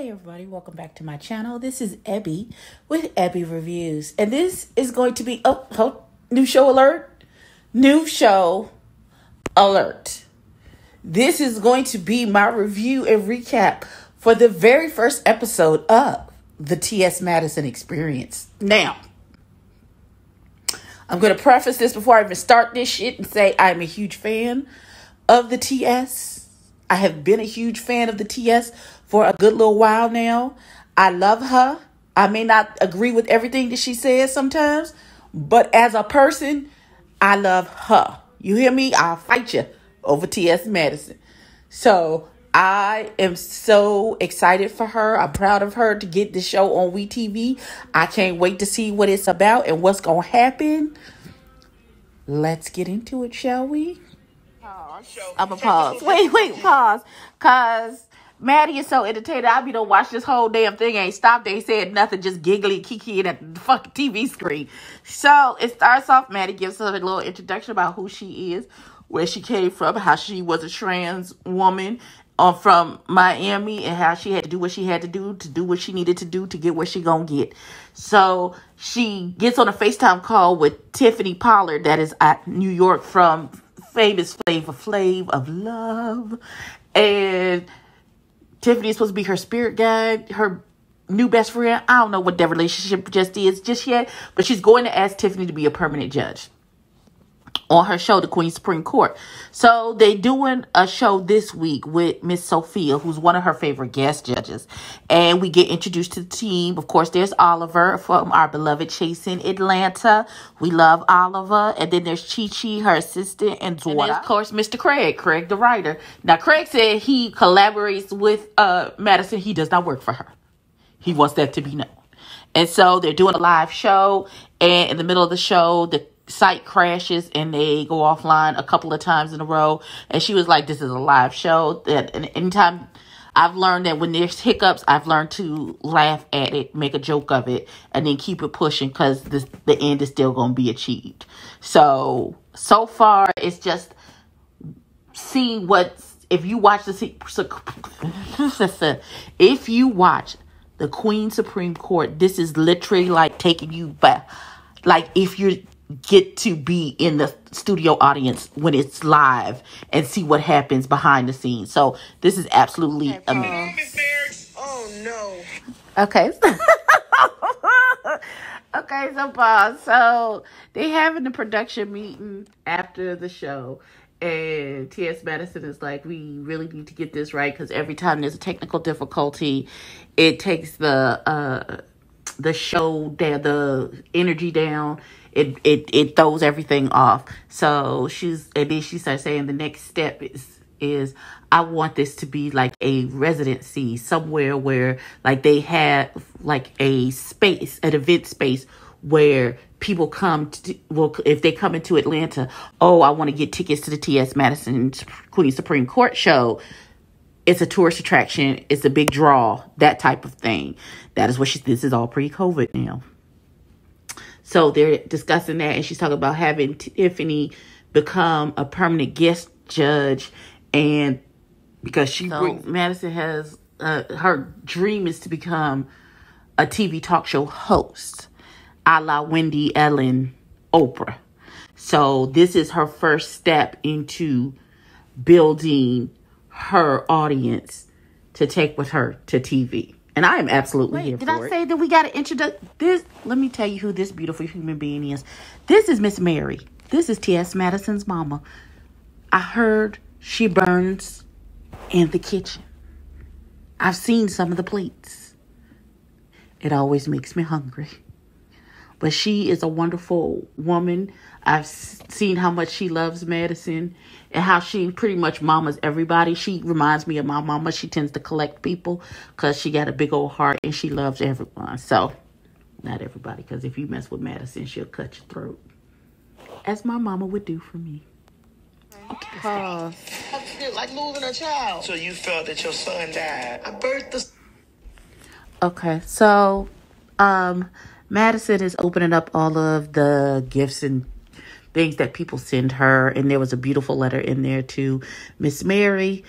Hey everybody, welcome back to my channel. This is Ebby with Ebby Reviews. And this is going to be, new show alert. New show alert. This is going to be my review and recap for the very first episode of the T.S. Madison Experience. Now, I'm going to preface this before I even start this shit and say I'm a huge fan of the T.S. I have been a huge fan of the T.S. for a good little while now. I love her. I may not agree with everything that she says sometimes, but as a person, I love her. You hear me? I'll fight you over T.S. Madison. So I am so excited for her. I'm proud of her to get the show on WeTV. I can't wait to see what it's about and what's going to happen. Let's get into it, shall we? I'm going to pause. Wait, pause. Because Maddie is so entertained. I be don't watch this whole damn thing. Ain't stopped. They said nothing. Just giggly, kikiing at the fucking TV screen. So it starts off. Maddie gives her a little introduction about who she is, where she came from, how she was a trans woman from Miami, and how she had to do what she had to do what she needed to do to get where she gonna get. So she gets on a FaceTime call with Tiffany Pollard, that is at New York, from famous Flavor Flav of Love. And Tiffany is supposed to be her spirit guide, her new best friend. I don't know what their relationship just is just yet, but she's going to ask Tiffany to be a permanent judge on her show, the Queen's Supreme Court. So they doing a show this week with Miss Sophia, who's one of her favorite guest judges. And we get introduced to the team. Of course, there's Oliver from our beloved Chasing Atlanta. We love Oliver. And then there's Chi-Chi, her assistant, and Zwada. And then, of course, Mr. Craig the writer. Now, Craig said he collaborates with Madison. He does not work for her. He wants that to be known. And so they're doing a live show. And in the middle of the show, the site crashes and they go offline a couple of times in a row. And she was like, this is a live show. That and anytime I've learned that when there's hiccups, I've learned to laugh at it, make a joke of it, and then keep it pushing, because the end is still going to be achieved. So far, it's just seeing if you watch if you watch the Queen Supreme Court, this is literally like taking you back. Like if you get to be in the studio audience when it's live and see what happens behind the scenes. So this is absolutely amazing. Oh no. Okay. Okay, so pause. So they having the production meeting after the show, and T.S. Madison is like, we really need to get this right, because every time there's a technical difficulty, it takes the show down, the energy down. It throws everything off. So she starts saying the next step is I want this to be like a residency somewhere where like they have like a space, an event space where people come to, well, if they come into Atlanta, I want to get tickets to the T.S. Madison Queen Supreme Court show. It's a tourist attraction. It's a big draw, that type of thing. That is what this is all pre-COVID now. So they're discussing that, and she's talking about having Tiffany become a permanent guest judge, and because Madison has her dream is to become a TV talk show host, a la Wendy, Ellen, Oprah. So this is her first step into building her audience to take with her to TV. And I am absolutely here for it. Did I say that we got to introduce this? Let me tell you who this beautiful human being is. This is Miss Mary. This is T.S. Madison's mama. I heard she burns in the kitchen. I've seen some of the plates. It always makes me hungry. But she is a wonderful woman. I've seen how much she loves Madison and how she pretty much mamas everybody. She reminds me of my mama. She tends to collect people because she got a big old heart and she loves everyone. So, not everybody, because if you mess with Madison, she'll cut your throat. As my mama would do for me. Okay. Like losing a child. So you felt that your son died. I birthed the... Okay, so Madison is opening up all of the gifts and things that people send her, and there was a beautiful letter in there to Miss Mary.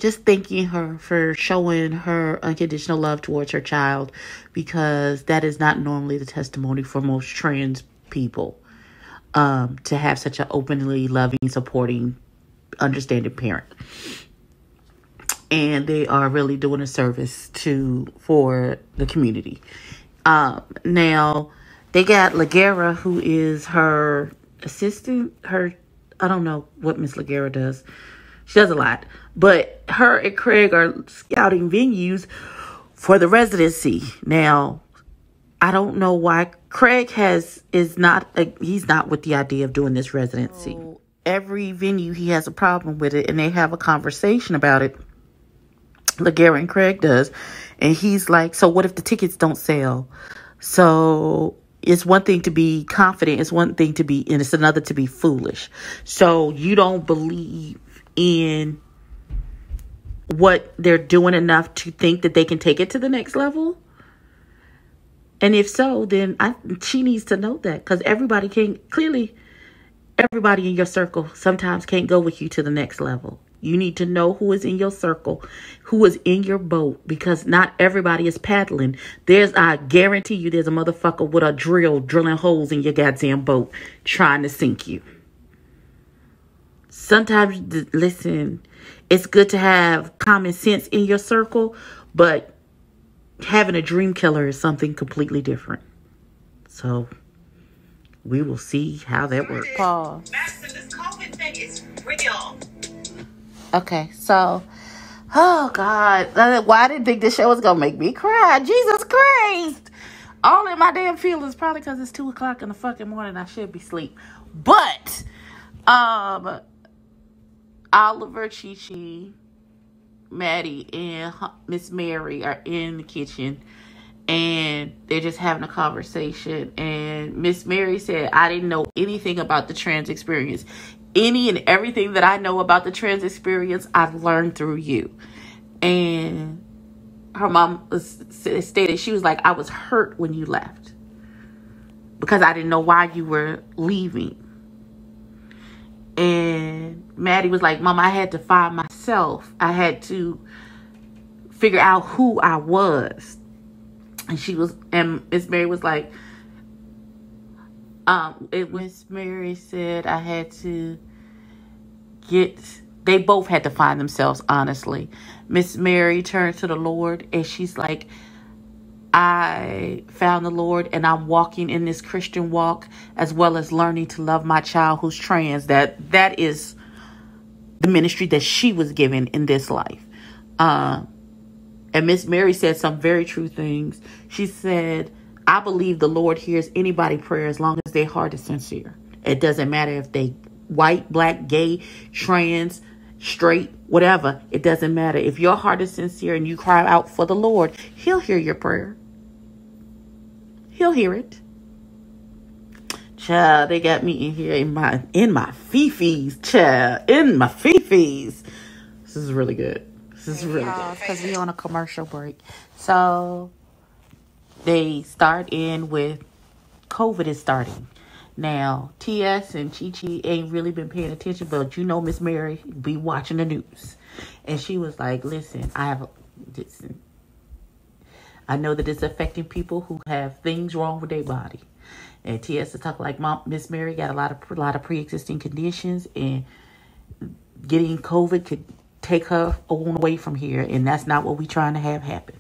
just thanking her for showing her unconditional love towards her child, because that is not normally the testimony for most trans people, to have such an openly loving, supporting, understanding parent. And they are really doing a service for the community. Now they got LaGuerra, who is her assistant. I don't know what Miss LaGuerra does. She does a lot. But her and Craig are scouting venues for the residency. Now, I don't know why Craig he's not with the idea of doing this residency. So every venue he has a problem with it, and they have a conversation about it. LaGuerra and Craig does. And he's like, so what if the tickets don't sell? So it's one thing to be confident. It's one thing and it's another to be foolish. So you don't believe in what they're doing enough to think that they can take it to the next level? And if so, then she needs to know that, because everybody in your circle sometimes can't go with you to the next level. You need to know who is in your circle, who is in your boat, because not everybody is paddling. I guarantee you there's a motherfucker with a drill drilling holes in your goddamn boat trying to sink you. Sometimes, listen, it's good to have common sense in your circle, but having a dream killer is something completely different. So we will see how that works. Pause. Madison, this COVID thing is real. Okay, so, oh God, why I didn't think this show was gonna make me cry. Jesus Christ! All in my damn feelings, probably because it's 2:00 in the fucking morning. I should be asleep. But, Oliver, Chi-Chi, Maddie, and Miss Mary are in the kitchen, and they're just having a conversation. And Miss Mary said, I didn't know anything about the trans experience. Any and everything that I know about the trans experience, I've learned through you. And her mom stated, she was like, I was hurt when you left, because I didn't know why you were leaving. And Maddie was like, Mom, I had to find myself. I had to figure out who I was. And Miss Mary was like, Miss Mary said I had to they both had to find themselves, honestly. Miss Mary turned to the Lord, and she's like, I found the Lord, and I'm walking in this Christian walk, as well as learning to love my child who's trans. That is the ministry that she was given in this life. And Miss Mary said some very true things. She said, I believe the Lord hears anybody's prayer as long as their heart is sincere. It doesn't matter if they white, black, gay, trans, straight, whatever. It doesn't matter. If your heart is sincere and you cry out for the Lord, He'll hear your prayer. He'll hear it. Child, they got me in here in my fifis, child. In my fifis. This is really good. This is really good. Because we're on a commercial break. So they start in with COVID is starting. Now, TS and Chi-Chi ain't really been paying attention, but you know Miss Mary be watching the news. And she was like, listen, I know that it's affecting people who have things wrong with their body. And TS is talking like, Mom, Miss Mary got a lot of pre-existing conditions, and getting COVID could take her on away from here, and that's not what we trying to have happen.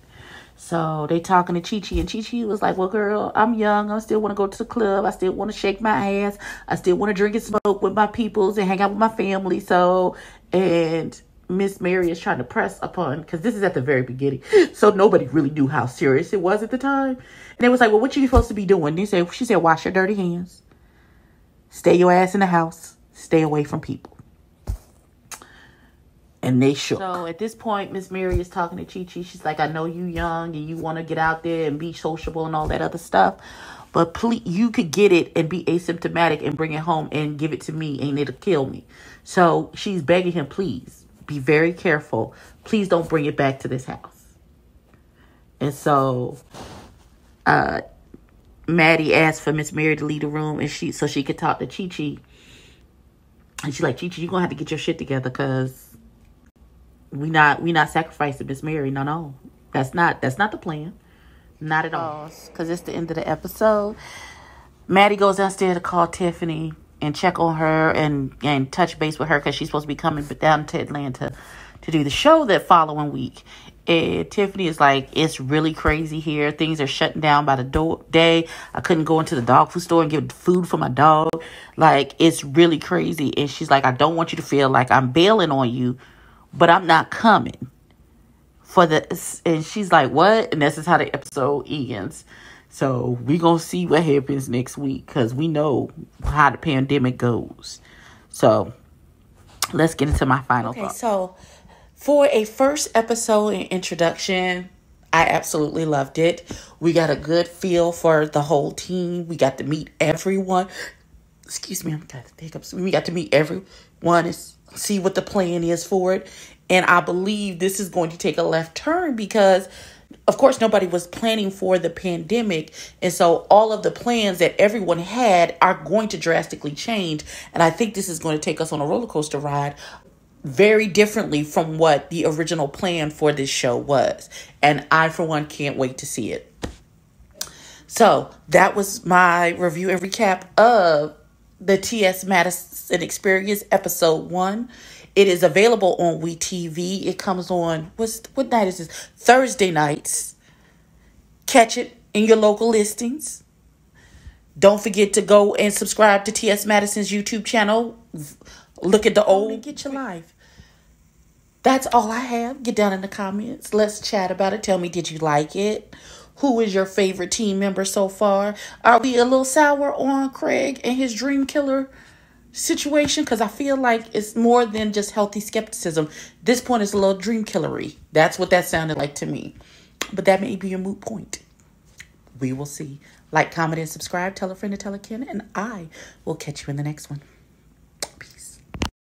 So they talking to Chi-Chi, and Chi-Chi was like, well, girl, I'm young. I still want to go to the club. I still want to shake my ass. I still want to drink and smoke with my peoples and hang out with my family. So, and Miss Mary is trying to press upon, because this is at the very beginning, so nobody really knew how serious it was at the time. And they was like, well, what you supposed to be doing? She said, wash your dirty hands. Stay your ass in the house. Stay away from people. And they shook. So at this point, Miss Mary is talking to Chi-Chi. She's like, I know you young and you want to get out there and be sociable and all that other stuff, but please, you could get it and be asymptomatic and bring it home and give it to me, and it'll kill me. So she's begging him, please be very careful. Please don't bring it back to this house. And so Maddie asked for Miss Mary to leave the room, and so she could talk to Chi-Chi. And she's like, Chi-Chi, you're going to have to get your shit together, because We not sacrificing Miss Mary. No. That's not the plan. Not at all. Because it's the end of the episode. Maddie goes downstairs to call Tiffany and check on her and touch base with her because she's supposed to be coming down to Atlanta to do the show that following week. And Tiffany is like, it's really crazy here. Things are shutting down by the day. I couldn't go into the dog food store and get food for my dog. Like, it's really crazy. And she's like, I don't want you to feel like I'm bailing on you, but I'm not coming for this. And she's like, what? And this is how the episode ends. So we gonna see what happens next week because we know how the pandemic goes. So let's get into my final thoughts. So for a first episode and introduction, I absolutely loved it. We got a good feel for the whole team. We got to meet everyone. Excuse me, I'm got the hiccups. We got to meet everyone and see what the plan is for it. And I believe this is going to take a left turn because, of course, nobody was planning for the pandemic. And so all of the plans that everyone had are going to drastically change. And I think this is going to take us on a roller coaster ride very differently from what the original plan for this show was. And I, for one, can't wait to see it. So that was my review and recap of the T.S. Madison Experience episode 1. It is available on WeTV. It comes on, what night is this? Thursday nights. Catch it in your local listings. Don't forget to go and subscribe to T.S. Madison's YouTube channel. Look at the old. Get your life. That's all I have. Get down in the comments. Let's chat about it. Tell me, did you like it? Who is your favorite team member so far? Are we a little sour on Craig and his dream killer situation? Because I feel like it's more than just healthy skepticism. This point is a little dream killery. That's what that sounded like to me. But that may be a moot point. We will see. Like, comment, and subscribe. Tell a friend to tell a kin. And I will catch you in the next one.